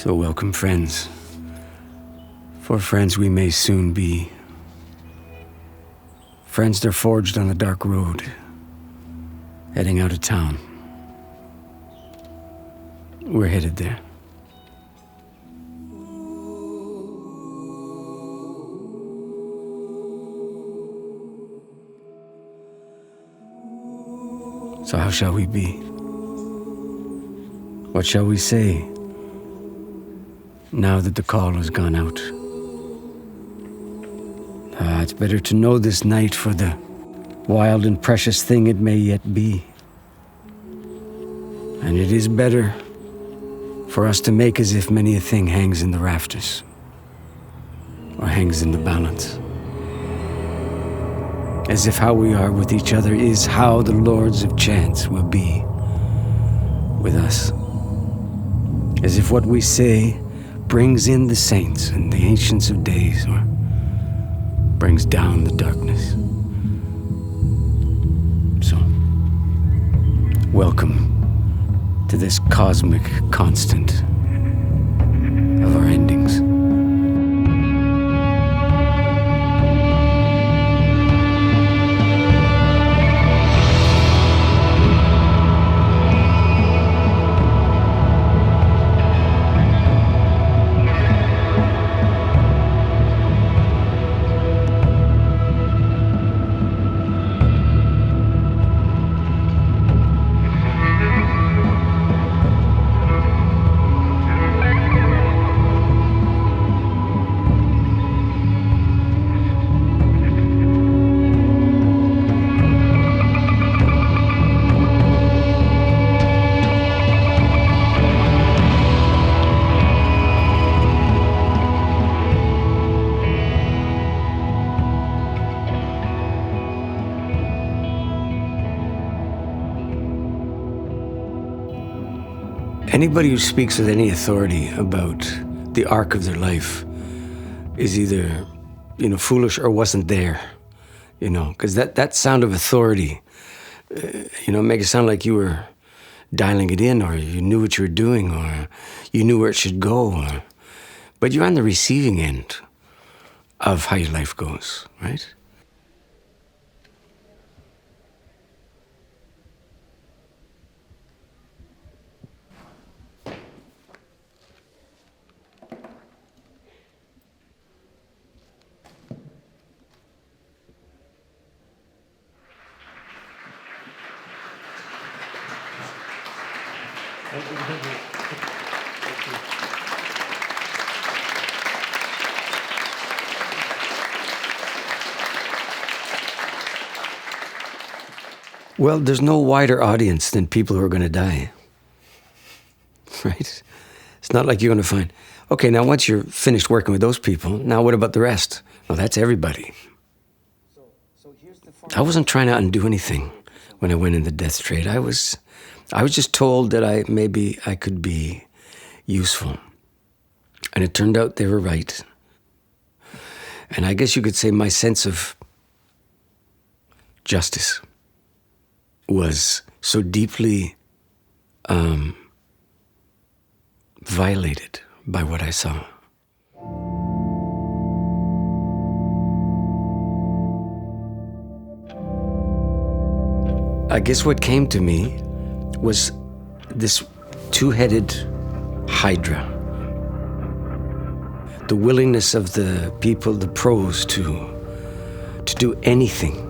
So welcome, friends. For friends we may soon be. Friends they're forged on a dark road, heading out of town. We're headed there. So how shall we be? What shall we say now that the call has gone out? It's better to know this night for the wild and precious thing it may yet be. And it is better for us to make as if many a thing hangs in the rafters or hangs in the balance. As if how we are with each other is how the lords of chance will be with us. As if what we say brings in the saints and the ancients of days, or brings down the darkness. So, welcome to this cosmic constant of our endings. Anybody who speaks with any authority about the arc of their life is either, foolish or wasn't there, because that sound of authority, make it sound like you were dialing it in, or you knew what you were doing, or you knew where it should go, but you're on the receiving end of how your life goes, right? Well, there's no wider audience than people who are going to die, right? It's not like you're going to find, okay, now once you're finished working with those people, now what about the rest? Well, that's everybody. I wasn't trying to undo anything when I went in the death trade. I was just told that maybe I could be useful. And it turned out they were right. And I guess you could say my sense of justice was so deeply violated by what I saw. I guess what came to me was this two-headed hydra. The willingness of the people, the pros, to do anything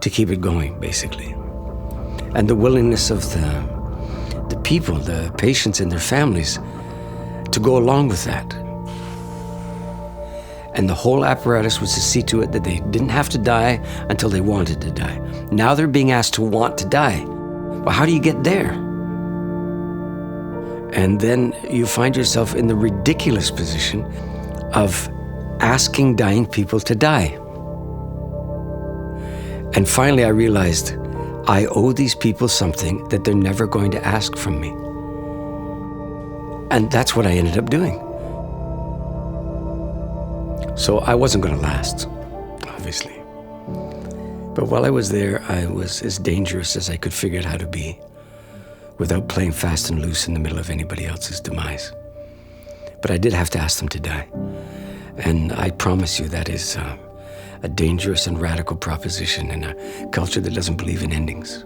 to keep it going, basically. And the willingness of the people, the patients and their families, to go along with that. And the whole apparatus was to see to it that they didn't have to die until they wanted to die. Now they're being asked to want to die. Well, how do you get there? And then you find yourself in the ridiculous position of asking dying people to die. And finally I realized I owe these people something that they're never going to ask from me. And that's what I ended up doing. So I wasn't going to last, obviously. But while I was there, I was as dangerous as I could figure out how to be without playing fast and loose in the middle of anybody else's demise. But I did have to ask them to die. And I promise you that is a dangerous and radical proposition in a culture that doesn't believe in endings.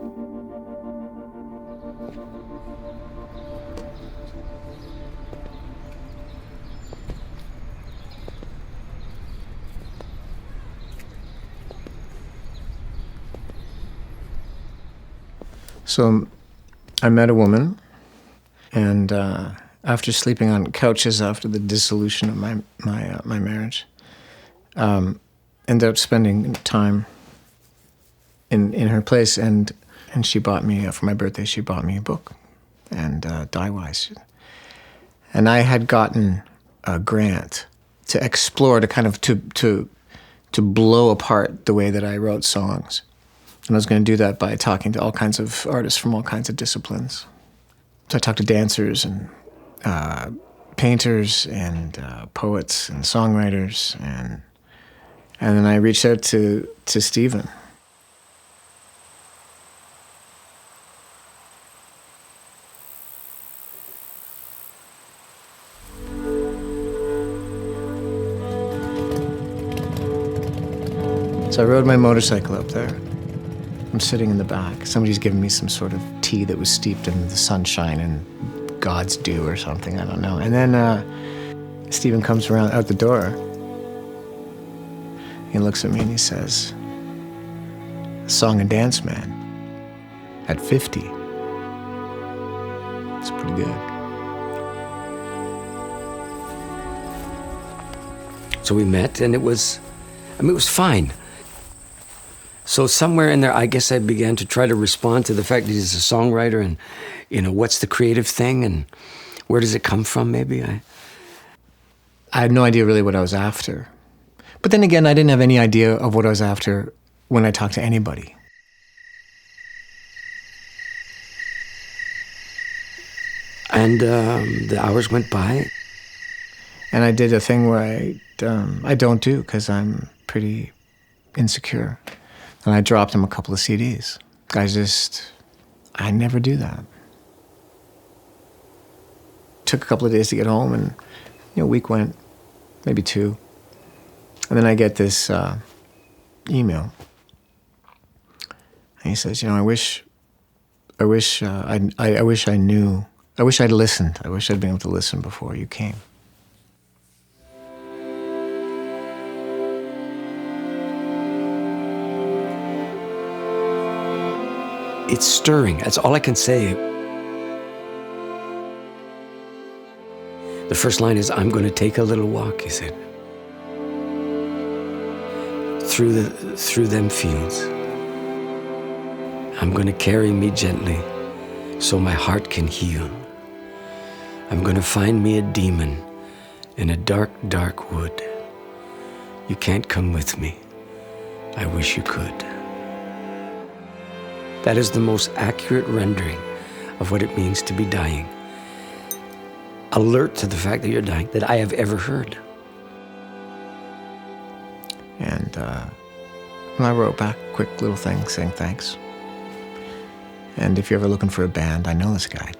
So I met a woman, and after sleeping on couches after the dissolution of my marriage, ended up spending time in her place, and she bought me, for my birthday, she bought me a book, and Die-Wise. And I had gotten a grant to explore, to kind of to blow apart the way that I wrote songs. And I was going to do that by talking to all kinds of artists from all kinds of disciplines. So I talked to dancers and painters and poets and songwriters, and then I reached out to Stephen. So I rode my motorcycle up there. I'm sitting in the back. Somebody's giving me some sort of tea that was steeped in the sunshine and God's dew or something, I don't know. And then Stephen comes around out the door. He looks at me and he says, "Song and dance man at 50. It's pretty good." So we met, and it was fine. So somewhere in there, I guess I began to try to respond to the fact that he's a songwriter, and, what's the creative thing, and where does it come from, maybe? I had no idea really what I was after. But then again, I didn't have any idea of what I was after when I talked to anybody. And the hours went by. And I did a thing where I don't do, because I'm pretty insecure. And I dropped him a couple of CDs. I never do that. Took a couple of days to get home, and a week went, maybe 2. And then I get this email. And he says, I wish I'd listened. I wish I'd been able to listen before you came. It's stirring. That's all I can say. The first line is, "I'm going to take a little walk," he said, through them fields. I'm going to carry me gently so my heart can heal. I'm going to find me a demon in a dark, dark wood. You can't come with me. I wish you could. That is the most accurate rendering of what it means to be dying. Alert to the fact that you're dying, that I have ever heard. And I wrote back a quick little thing saying thanks. And if you're ever looking for a band, I know this guy, ...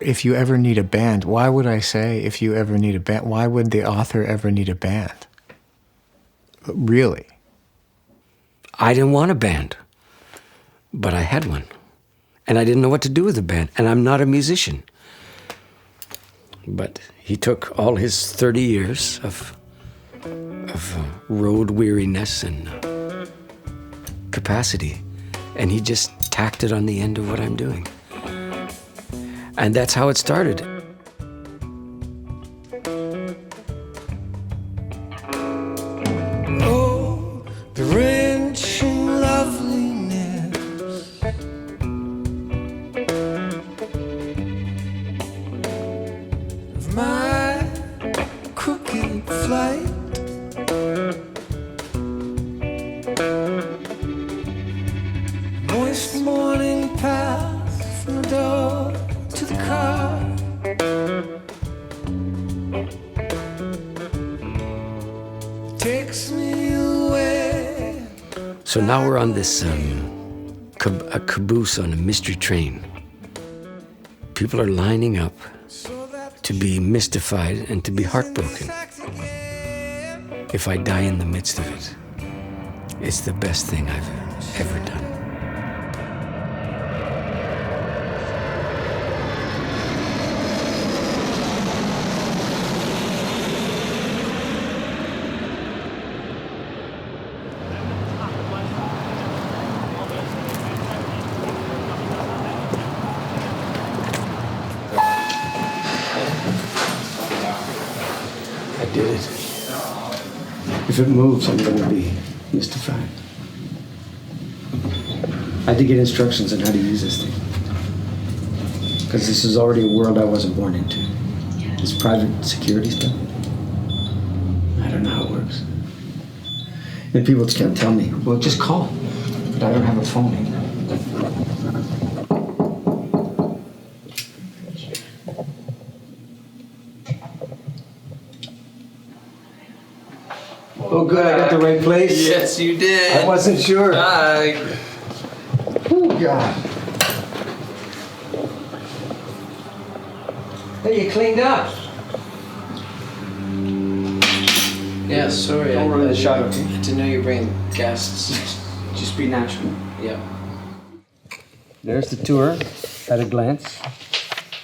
If you ever need a band, why would I say if you ever need a band? Why would the author ever need a band? Really? I didn't want a band, but I had one. And I didn't know what to do with a band. And I'm not a musician. But he took all his 30 years of road weariness and capacity, and he just tacked it on the end of what I'm doing. And that's how it started. Oh, the wrenching loveliness of my crooked flight. Moist morning path from the door to the car. Takes me away. So now we're on this a caboose on a mystery train. People are lining up to be mystified and to be heartbroken. If I die in the midst of it, it's the best thing I've ever done. I did it. If it moves, I'm going to be mystified. I had to get instructions on how to use this thing. Because this is already a world I wasn't born into. This private security stuff. I don't know how it works. And people just can't tell me, well, just call. But I don't have a phone either. Oh, good, I got the right place. Yes, you did. I wasn't sure. Hi. Oh, God. Hey, you cleaned up. Yeah, sorry. Don't run the shot, okay? I didn't know you were bringing guests. Just be natural. Yeah. There's the tour at a glance.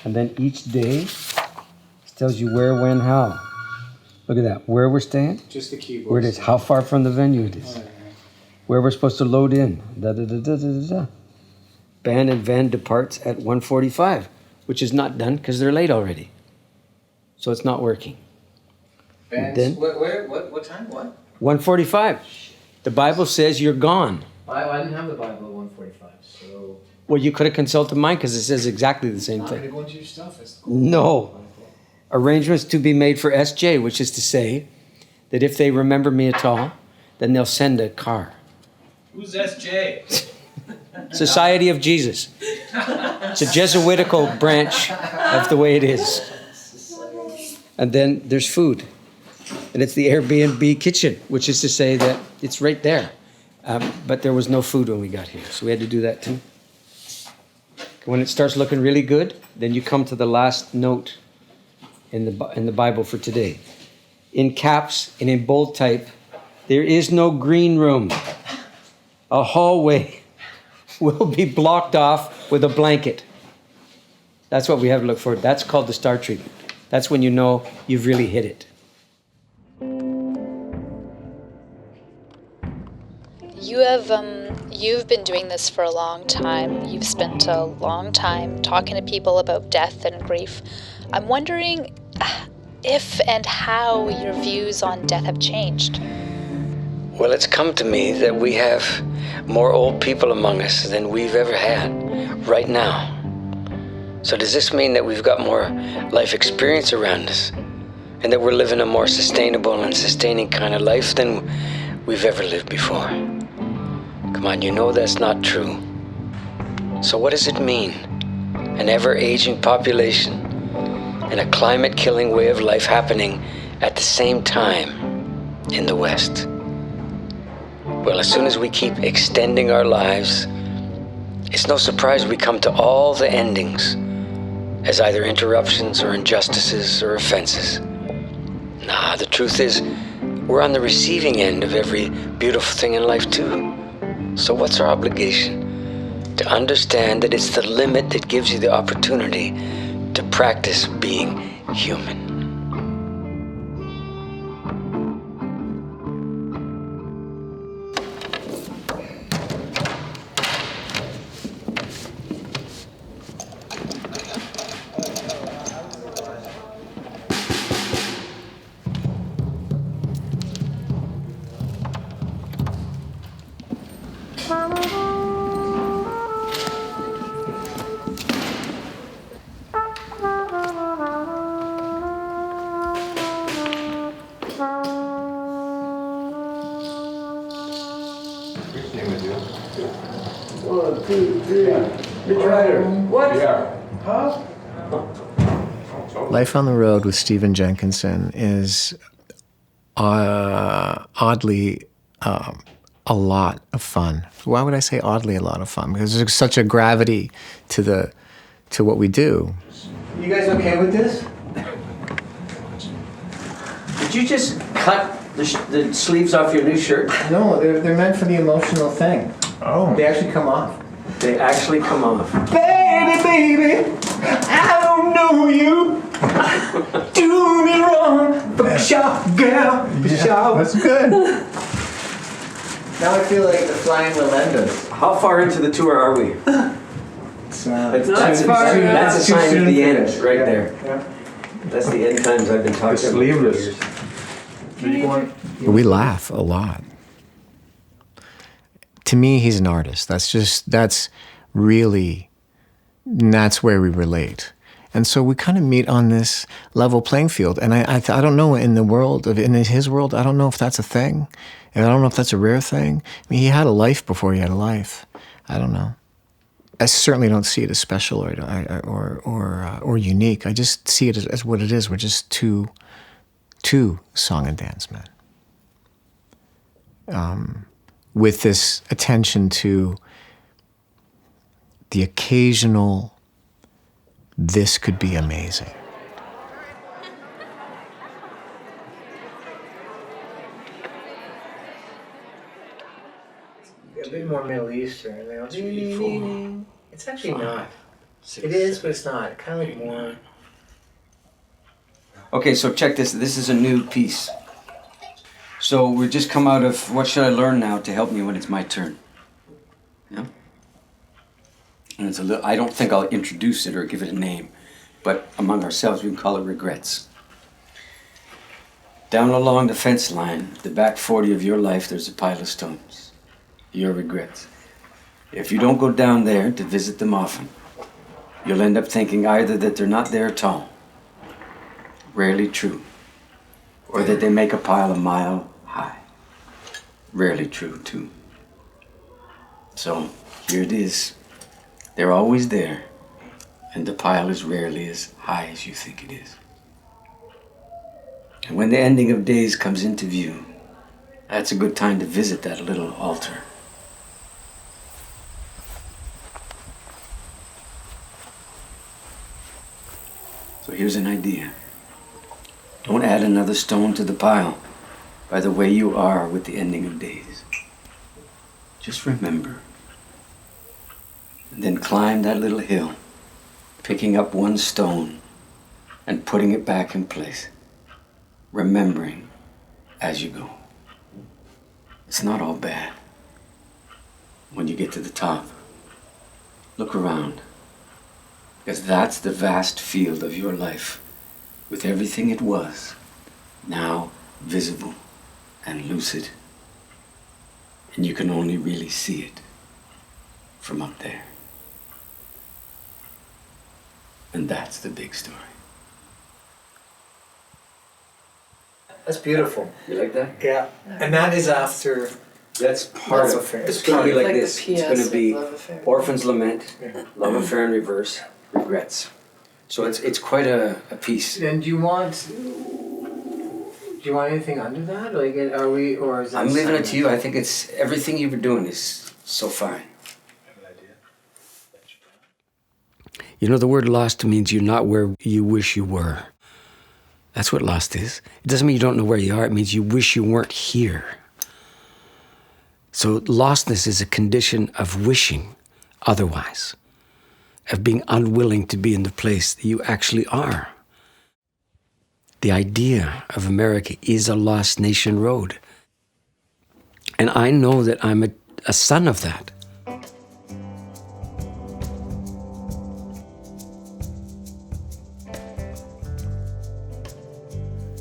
And then each day tells you where, when, how. Look at that. Where we're staying, Just the keyboard. where it is, how far from the venue it is, where we're supposed to load in. Band and van departs at 1:45, which is not done because they're late already. So it's not working. Bands, Then- what time? What? 1:45. The Bible says you're gone. I didn't have the Bible at 1:45, so... Well, you could have consulted mine because it says exactly the same I'm thing. gonna go into your stuff. No. Arrangements to be made for SJ, which is to say that if they remember me at all, then they'll send a car. Who's SJ? Society of Jesus. It's a Jesuitical branch of the way it is. And then there's food. And it's the Airbnb kitchen, which is to say that it's right there. But there was no food when we got here, so we had to do that too. When it starts looking really good, then you come to the last note in the Bible for today. In caps and in bold type, there is no green room. A hallway will be blocked off with a blanket. That's what we have to look for. That's called the star treatment. That's when you know you've really hit it. You've been doing this for a long time. You've spent a long time talking to people about death and grief. I'm wondering if and how your views on death have changed. Well, it's come to me that we have more old people among us than we've ever had right now. So does this mean that we've got more life experience around us and that we're living a more sustainable and sustaining kind of life than we've ever lived before? Come on, you know that's not true. So what does it mean? An ever-aging population and a climate-killing way of life happening at the same time in the West. Well, as soon as we keep extending our lives, it's no surprise we come to all the endings as either interruptions or injustices or offenses. Nah, the truth is, we're on the receiving end of every beautiful thing in life too. So what's our obligation? To understand that it's the limit that gives you the opportunity to practice being human. Life on the Road with Stephen Jenkinson is oddly a lot of fun. Why would I say oddly a lot of fun? Because there's such a gravity to what we do. You guys okay with this? Did you just cut the sleeves off your new shirt? No, they're meant for the emotional thing. Oh. They actually come off. They actually come off. Baby, baby, I don't know you. Do me wrong, but sure, girl, for sure. That's good. Now I feel like the Flying Melendez. How far into the tour are we? It's That's far enough. that's a Too sign of soon the for end this. right Yeah, there. yeah. That's the end times I've been talking The about. sleeveless. We laugh a lot. To me, he's an artist. That's where we relate. And so we kind of meet on this level playing field. And I don't know in his world, I don't know if that's a thing. And I don't know if that's a rare thing. I mean, he had a life before he had a life. I don't know. I certainly don't see it as special or unique. I just see it as what it is. We're just two song and dance men. With this attention to the occasional, this could be amazing. A bit more Middle Eastern. It's actually not. It is, but it's not. Kind of like more. Okay, so check this. This is a new piece. So we just come out of what should I learn now to help me when it's my turn? Yeah? And it's a little, I don't think I'll introduce it or give it a name, but among ourselves we can call it regrets. Down along the fence line, the back 40 of your life, there's a pile of stones. Your regrets. If you don't go down there to visit them often, you'll end up thinking either that they're not there at all, rarely true, or that they make a pile a mile high, rarely true too. So here it is. They're always there, and the pile is rarely as high as you think it is. And when the ending of days comes into view, that's a good time to visit that little altar. So here's an idea. Don't add another stone to the pile by the way you are with the ending of days. Just remember. And then climb that little hill, picking up one stone and putting it back in place, remembering as you go. It's not all bad. When you get to the top, look around, because that's the vast field of your life, with everything it was, now visible and lucid. And you can only really see it from up there. And that's the big story. That's beautiful. You like that? Yeah. And that is after. That's part Love of affair. It's going to be like Like the this. It's PS going to of be Love Affair. Orphan's Lament, Love Affair in Reverse, Regrets. So it's quite a piece. And do you want anything under that? Like, are we, or is that? I'm leaving it to you. I think it's everything you were doing is so fine. You know, the word lost means you're not where you wish you were. That's what lost is. It doesn't mean you don't know where you are. It means you wish you weren't here. So lostness is a condition of wishing otherwise, of being unwilling to be in the place that you actually are. The idea of America is a lost nation road. And I know that I'm a son of that.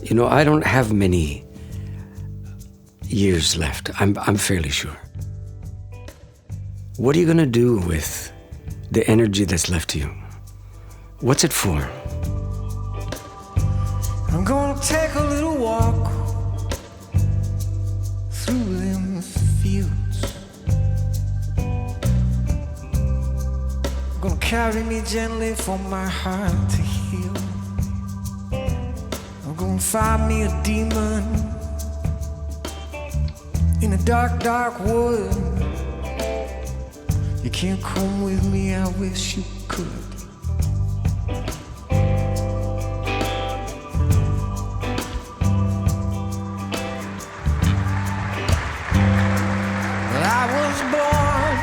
You know, I don't have many years left. I'm fairly sure. What are you going to do with the energy that's left to you? What's it for? I'm gonna take a little walk through them fields. I'm gonna carry me gently for my heart to heal. I'm gonna find me a demon in a dark, dark wood. You can't come with me, I wish you could. born,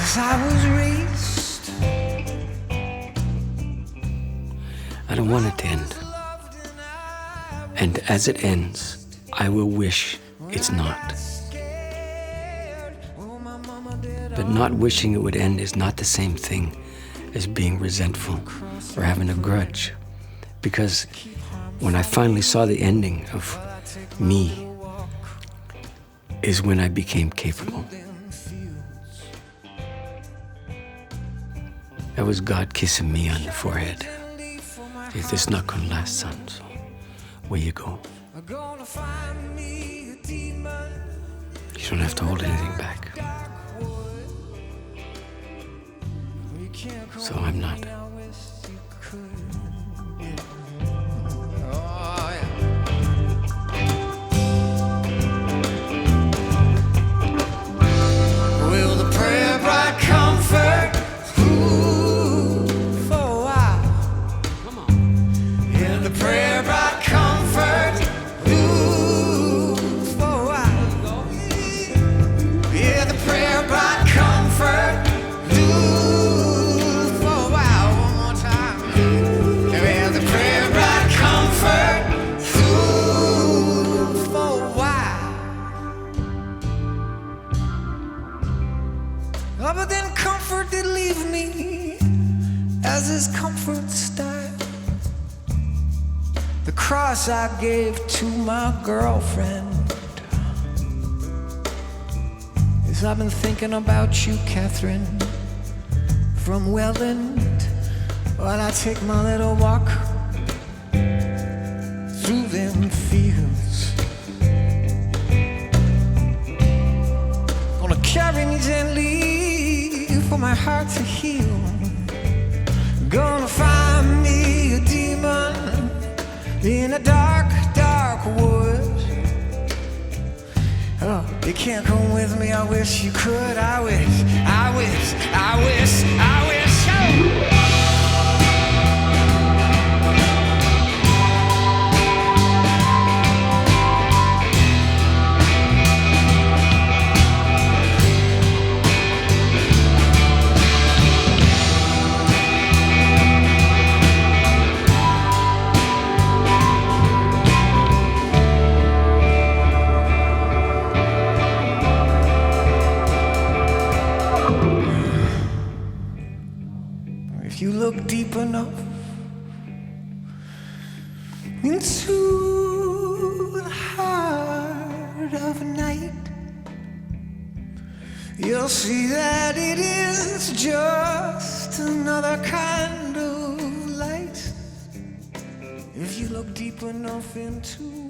as I was raised. I don't want it to end. And as it ends, I will wish it's not. But not wishing it would end is not the same thing as being resentful or having a grudge. Because when I finally saw the ending of me is when I became capable. That was God kissing me on the forehead. This is not gonna last, son, so where you go. You don't have to hold anything back. So I'm not. Will the prayer brought comfort? Ooh, for a while. Come on. And the prayer brought comfort. Ooh, for a while. Yeah, the prayer brought comfort. Ooh, for a while. One more time. Yeah, the prayer brought comfort. Ooh, for a while. Oh, but then comfort did leave me, as is comfort style. The cross I gave to my girlfriend. As I've been thinking about you, Catherine, from Welland, while I take my little walk through them fields. Gonna carry me gently for my heart to heal. Gonna find me a demon in a dark, dark wood. Oh, you can't come with me, I wish you could. I wish, I wish, I wish, I wish. Oh. If you look deep enough into the heart of night, you'll see that it is just another kind of light. If you look deep enough into